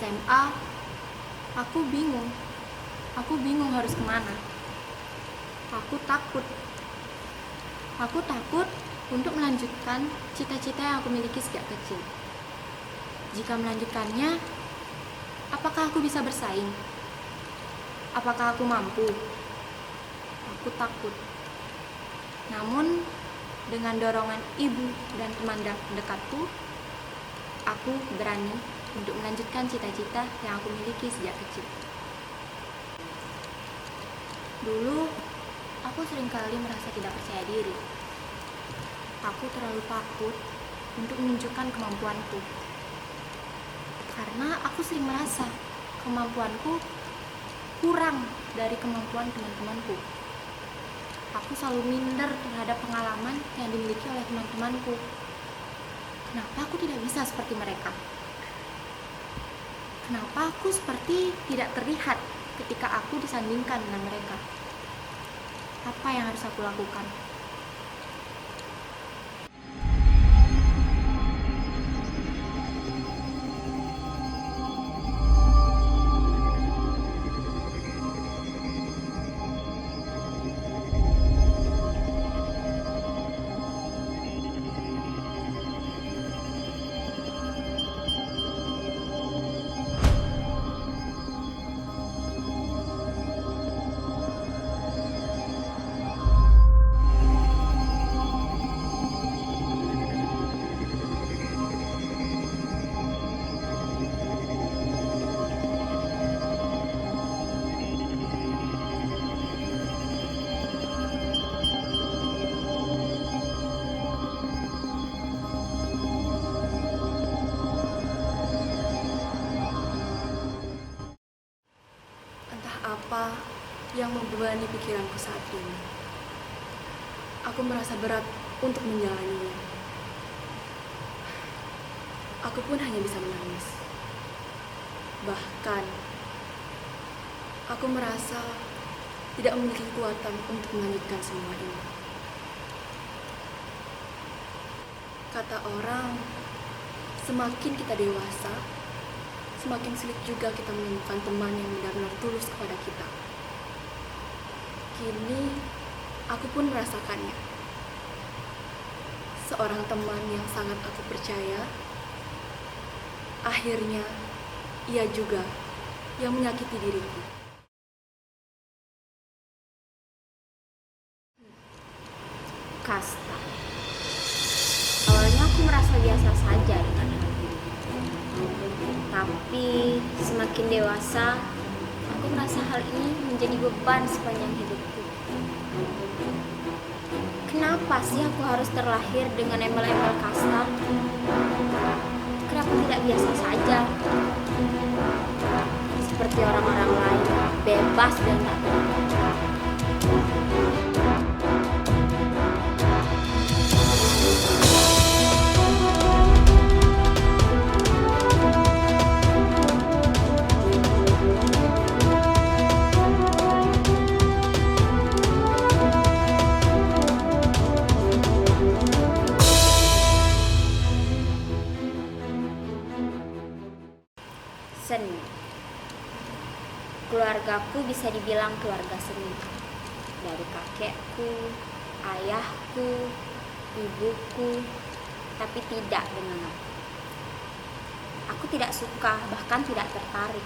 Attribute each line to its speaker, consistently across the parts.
Speaker 1: SMA, aku bingung. Aku bingung harus kemana. Aku takut. Aku takut untuk melanjutkan cita-cita yang aku miliki sejak kecil. Jika melanjutkannya, apakah aku bisa bersaing? Apakah aku mampu? Aku takut. Namun, dengan dorongan ibu dan teman dekatku, aku berani untuk melanjutkan cita-cita yang aku miliki sejak kecil. Dulu, aku seringkali merasa tidak percaya diri. Aku terlalu takut untuk menunjukkan kemampuanku. Karena aku sering merasa kemampuanku kurang dari kemampuan teman-temanku. Aku selalu minder terhadap pengalaman yang dimiliki oleh teman-temanku. Kenapa aku tidak bisa seperti mereka? Kenapa aku seperti tidak terlihat ketika aku disandingkan dengan mereka? Apa yang harus aku lakukan? Apa yang membebani pikiranku saat ini? Aku merasa berat untuk menjalaninya. Aku pun hanya bisa menangis. Bahkan, aku merasa tidak memiliki kekuatan untuk melanjutkan semua ini. Kata orang, semakin kita dewasa, semakin sulit juga kita menemukan teman yang benar-benar tulus kepada kita. Kini, aku pun merasakannya. Seorang teman yang sangat aku percaya, akhirnya ia juga yang menyakiti diriku.
Speaker 2: Kasta. Awalnya aku merasa biasa saja dengan hal ini. Tapi semakin dewasa, aku merasa hal ini menjadi beban sepanjang hidupku. Kenapa sih aku harus terlahir dengan embel-embel kasta? Kenapa tidak biasa saja? Seperti orang-orang lain, bebas dan tak terbatas. Seni. Keluargaku bisa dibilang keluarga seni. Dari kakekku, ayahku, ibuku, tapi tidak dengan aku. Aku tidak suka, bahkan tidak tertarik.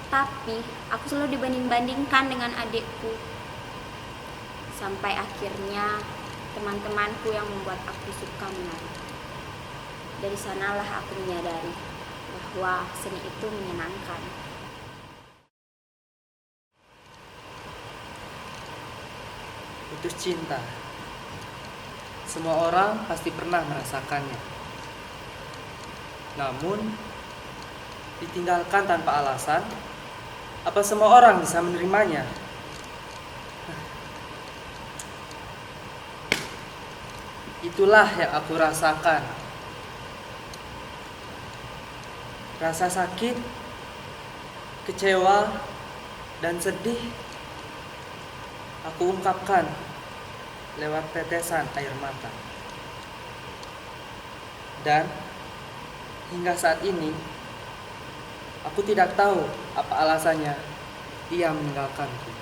Speaker 2: Tapi aku selalu dibanding-bandingkan dengan adikku. Sampai akhirnya teman-temanku yang membuat aku suka menari. Dari sanalah aku menyadari bahwa seni itu menyenangkan.
Speaker 3: Putus cinta. Semua orang pasti pernah merasakannya. Namun, ditinggalkan tanpa alasan, apa semua orang bisa menerimanya? Itulah yang aku rasakan. Rasa sakit, kecewa, dan sedih aku ungkapkan lewat tetesan air mata. Dan hingga saat ini Aku tidak tahu apa alasannya ia meninggalkanku.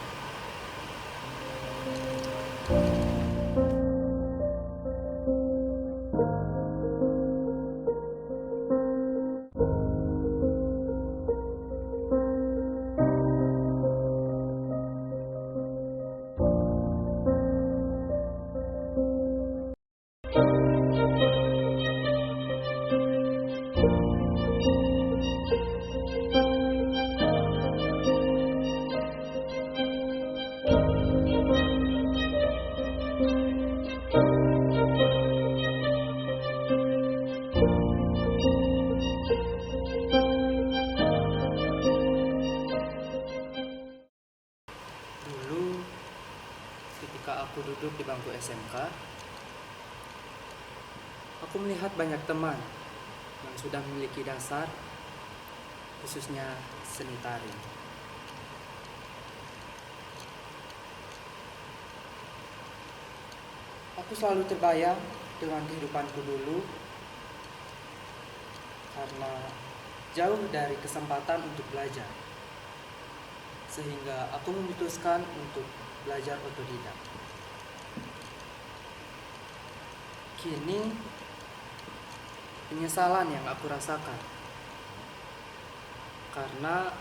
Speaker 3: Dulu, ketika aku duduk di bangku SMK, aku melihat banyak teman yang sudah memiliki dasar, khususnya seni tari. Aku selalu terbayang dengan kehidupanku dulu karena jauh dari kesempatan untuk belajar. Sehingga aku memutuskan untuk belajar otodidak. Kini, penyesalan yang aku rasakan karena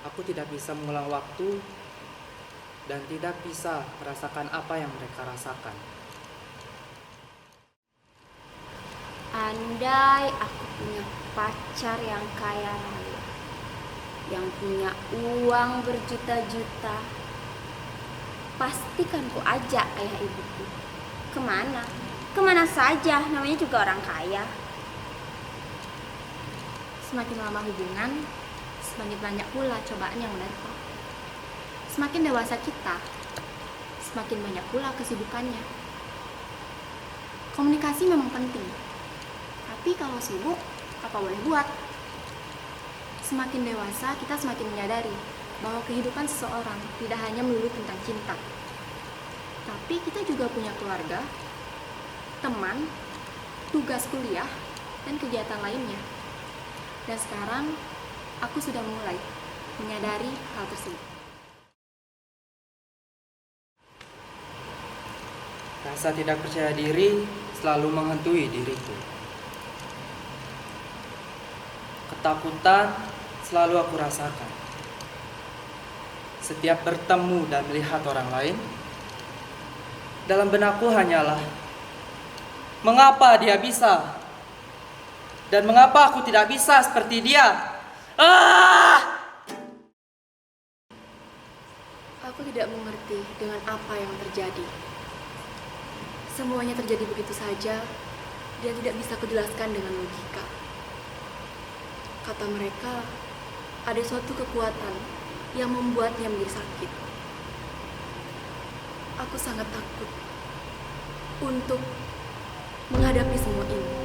Speaker 3: aku tidak bisa mengulang waktu dan tidak bisa merasakan apa yang mereka rasakan.
Speaker 2: Andai aku punya pacar yang kaya raya, yang punya uang berjuta-juta, pastikan ku ajak ayah ibuku. Kemana? Kemana saja, namanya juga orang kaya.
Speaker 1: Semakin lama hubungan, semakin banyak pula cobaan yang menerpa. Semakin dewasa kita, semakin banyak pula kesibukannya. Komunikasi memang penting, tapi kalau sibuk, apa boleh buat? Semakin dewasa, kita semakin menyadari bahwa kehidupan seseorang tidak hanya melulu tentang cinta. Tapi kita juga punya keluarga, teman, tugas kuliah, dan kegiatan lainnya. Dan sekarang, aku sudah mulai menyadari hal tersebut.
Speaker 3: Rasa tidak percaya diri selalu menghantui diriku. Ketakutan selalu aku rasakan. Setiap bertemu dan melihat orang lain, dalam benakku hanyalah, mengapa dia bisa? Dan mengapa aku tidak bisa seperti dia?
Speaker 1: Aku tidak mengerti dengan apa yang terjadi. Semuanya terjadi begitu saja dan tidak bisa kujelaskan dengan logika. Kata mereka, ada suatu kekuatan yang membuatnya menjadi sakit. Aku sangat takut untuk menghadapi semua ini.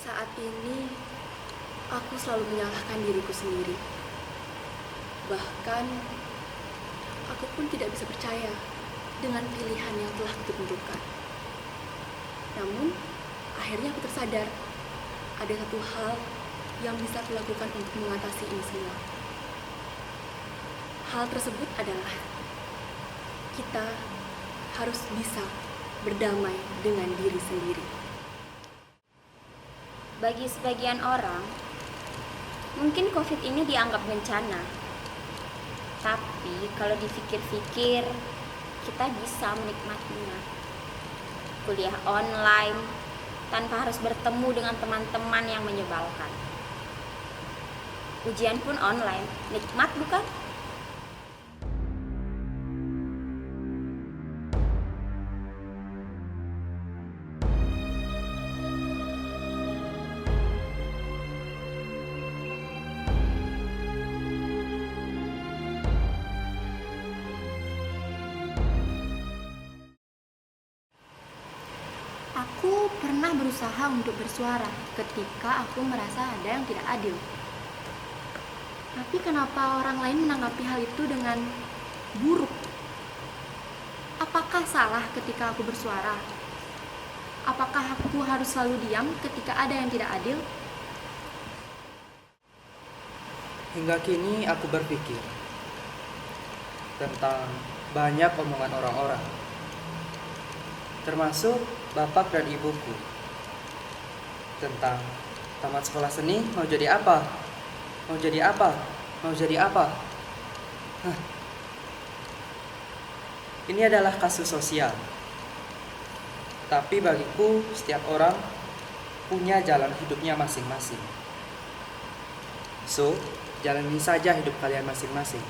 Speaker 1: Saat ini, aku selalu menyalahkan diriku sendiri. Bahkan, aku pun tidak bisa percaya dengan pilihan yang telah kutentukan. Namun, akhirnya aku tersadar
Speaker 4: ada satu hal yang bisa aku lakukan untuk mengatasi ini semua. Hal tersebut adalah kita harus bisa berdamai dengan diri sendiri.
Speaker 2: Bagi sebagian orang, mungkin COVID ini dianggap bencana. Tapi kalau dipikir-pikir, kita bisa menikmatinya. Kuliah online tanpa harus bertemu dengan teman-teman yang menyebalkan. Ujian pun online, nikmat bukan?
Speaker 1: Aku pernah berusaha untuk bersuara ketika aku merasa ada yang tidak adil. Tapi kenapa orang lain menanggapi hal itu dengan buruk? Apakah salah ketika aku bersuara? Apakah aku harus selalu diam ketika ada yang tidak adil?
Speaker 3: Hingga kini aku berpikir tentang banyak omongan orang-orang, termasuk bapak dan ibuku, tentang tamat sekolah seni mau jadi apa? Mau jadi apa? Mau jadi apa? Hah. Ini adalah kasus sosial. Tapi bagiku setiap orang punya jalan hidupnya masing-masing. So, jalani saja hidup kalian masing-masing.